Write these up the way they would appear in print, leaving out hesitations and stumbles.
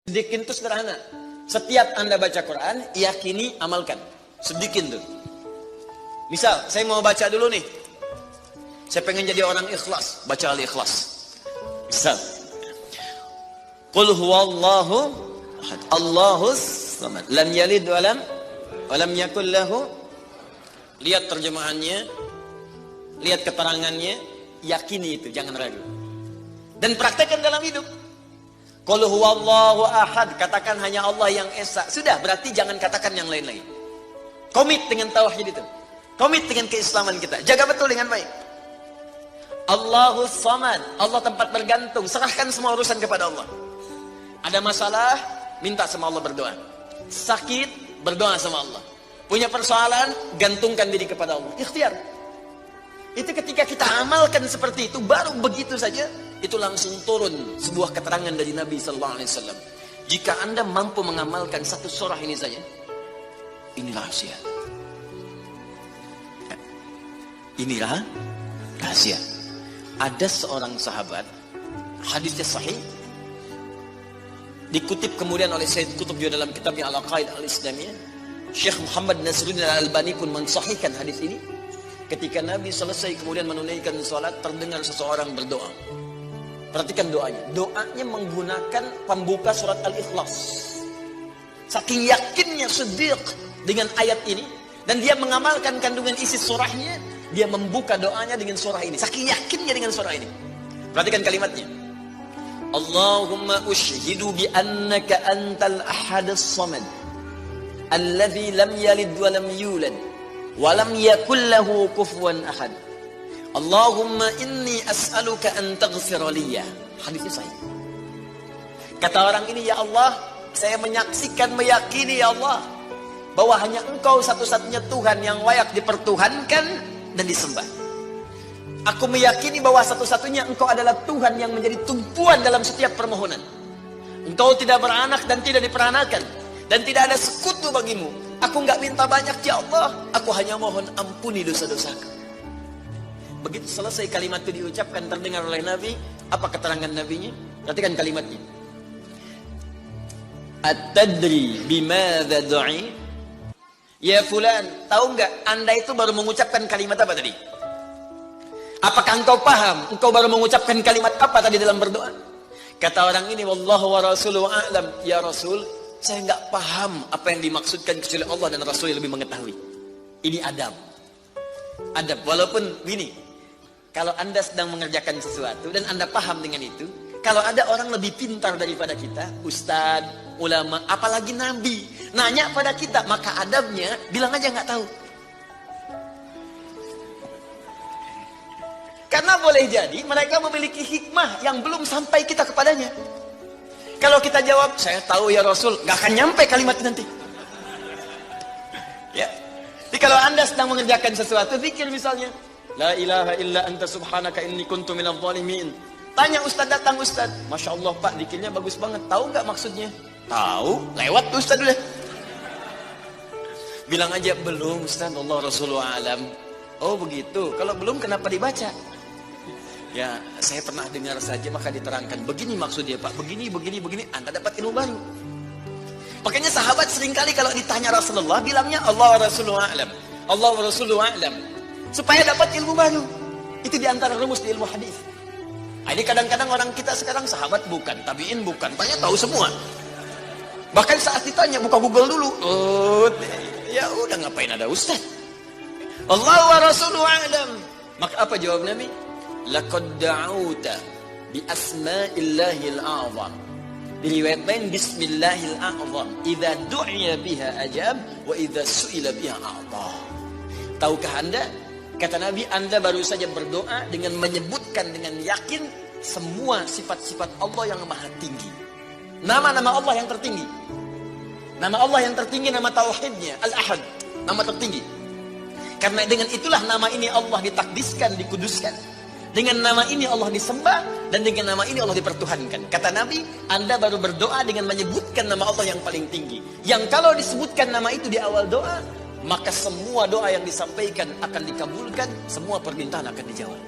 Sedikit itu sederhana. Setiap Anda baca Quran, yakini, amalkan. Sedikit tuh. Misal, saya mau baca dulu nih. Saya pengen jadi orang ikhlas, baca Al-Ikhlas. Misal. Qul huwallahu ahad, Allahus samad, lam yalid wa lam yakul lahu. Lihat terjemahannya, lihat keterangannya, yakini itu, jangan ragu. Dan praktekkan dalam hidup. Qul huwallahu ahad, katakan hanya Allah yang esa. Sudah, berarti jangan katakan yang lain-lain. Komit dengan tauhid itu. Komit dengan keislaman kita. Jaga betul dengan baik. Allahus samad, Allah tempat bergantung. Serahkan semua urusan kepada Allah. Ada masalah, minta sama Allah, berdoa. Sakit, berdoa sama Allah. Punya persoalan, gantungkan diri kepada Allah. Ikhtiar. Itu ketika kita amalkan seperti itu, baru begitu saja, itu langsung turun sebuah keterangan dari Nabi Sallallahu Alaihi Wasallam. Jika Anda mampu mengamalkan satu surah ini saja, ini rahasia. Ini rahasia. Ada seorang sahabat, hadisnya sahih, dikutip kemudian oleh Sayyid Qutb juga dalam kitabnya Al-Aqaid Al-Islamiyah. Syekh Muhammad Nasruddin Al-Albani pun mensahihkan hadis ini. Ketika Nabi selesai kemudian menunaikan salat, terdengar seseorang berdoa. Perhatikan doanya. Doanya menggunakan pembuka surat Al-Ikhlas. Saking yakinnya Siddiq dengan ayat ini, dan dia mengamalkan kandungan isi surahnya, dia membuka doanya dengan surah ini. Saking yakinnya dengan surah ini. Perhatikan kalimatnya. Allahumma ushhidu bi annaka antal ahadus samad, alladzi lam yalid wa lam yulad walam yakul lahu kufuwan ahad. Allahumma inni as'aluka an taghfira liya. Hadisnya sahih. Kata orang ini, ya Allah, saya menyaksikan, meyakini ya Allah, bahwa hanya Engkau satu-satunya Tuhan yang layak dipertuhankan dan disembah. Aku meyakini bahwa satu-satunya Engkau adalah Tuhan yang menjadi tumpuan dalam setiap permohonan. Engkau tidak beranak dan tidak diperanakan, dan tidak ada sekutu bagimu. Aku nggak minta banyak ya Allah, aku hanya mohon ampuni dosa-dosaku. Begitu selesai kalimat itu diucapkan, terdengar oleh Nabi. Apa keterangan Nabinya? Perhatikan kalimatnya. At-tadri bimadza du'i? Ya fulan, tahu nggak Anda itu baru mengucapkan kalimat apa tadi? Apakah engkau paham? Engkau baru mengucapkan kalimat apa tadi dalam berdoa? Kata orang ini, wallahu wa rasuluhu a'lam. Ya Rasul, saya nggak paham apa yang dimaksudkan kecuali Allah dan Rasul yang lebih mengetahui. Ini adab. Adab. Walaupun gini, kalau Anda sedang mengerjakan sesuatu dan Anda paham dengan itu, kalau ada orang lebih pintar daripada kita, ustadz, ulama, apalagi nabi, nanya pada kita, maka adabnya bilang aja nggak tahu. Karena boleh jadi mereka memiliki hikmah yang belum sampai kita kepadanya. Kalau kita jawab, saya tahu ya Rasul, nggak akan nyampe kalimat nanti. Ya. Jadi kalau Anda sedang mengerjakan sesuatu, zikir misalnya, la ilaha illa anta subhanaka inni kuntu minadh dhalimin. Tanya ustaz, datang ustaz, masya Allah pak, zikirnya bagus banget. Tahu nggak maksudnya? Tahu, lewat tuh ustaz udah. Bilang aja belum ustaz, Allah Rasulullah alam. Oh begitu. Kalau belum kenapa dibaca? Ya, saya pernah dengar saja, maka diterangkan. Begini maksudnya Pak, begini. Anda dapat ilmu baru. Makanya sahabat seringkali kalau ditanya Rasulullah, bilangnya Allah wa Rasulullah a'lam. Allah wa Rasulullah a'lam. Supaya dapat ilmu baru. Itu diantara rumus di ilmu hadis. Ini kadang-kadang orang kita sekarang sahabat bukan, tabi'in bukan, tanya tahu semua. Bahkan saat ditanya, buka Google dulu. Oh, ya udah ngapain ada ustaz. Allah wa Rasulullah a'lam. Maka apa jawab Nabi? Laqad da'auta bi asma'illahil a'zam. Di riwayat lain bismillahil a'zam. Idza du'iya biha ajab wa idza su'ila biha a'ta. Tahukah Anda? Kata Nabi, Anda baru saja berdoa dengan menyebutkan dengan yakin semua sifat-sifat Allah yang maha tinggi. Nama-nama Allah yang tertinggi. Nama Allah yang tertinggi, nama tauhidnya Al-Ahad, nama tertinggi. Karena dengan itulah nama ini Allah ditakdiskan, dikuduskan. Dengan nama ini Allah disembah, dan dengan nama ini Allah dipertuhankan. Kata Nabi, Anda baru berdoa dengan menyebutkan nama Allah yang paling tinggi. Yang kalau disebutkan nama itu di awal doa, maka semua doa yang disampaikan akan dikabulkan, semua permintaan akan dijawab.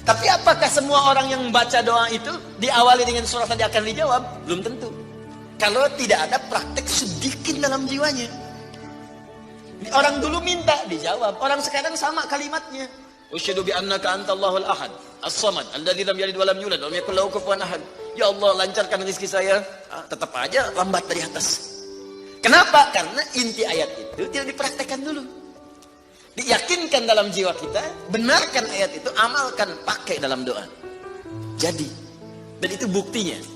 Tapi apakah semua orang yang membaca doa itu diawali dengan surah tadi akan dijawab? Belum tentu. Kalau tidak ada praktek sedikit dalam jiwanya. Orang dulu minta dijawab, orang sekarang sama kalimatnya. Usyhadu bi annaka antallahul ahad, as-samad, alladzi lam yalid wa lam yulad wa lam yakul lahu kufuwan ahad. Ya Allah, lancarkan rezeki saya. Tetap aja lambat dari atas. Kenapa? Karena inti ayat itu tidak dipraktekkan dulu. Diyakinkan dalam jiwa kita, benarkan ayat itu, amalkan, pakai dalam doa. Jadi, dan itu buktinya.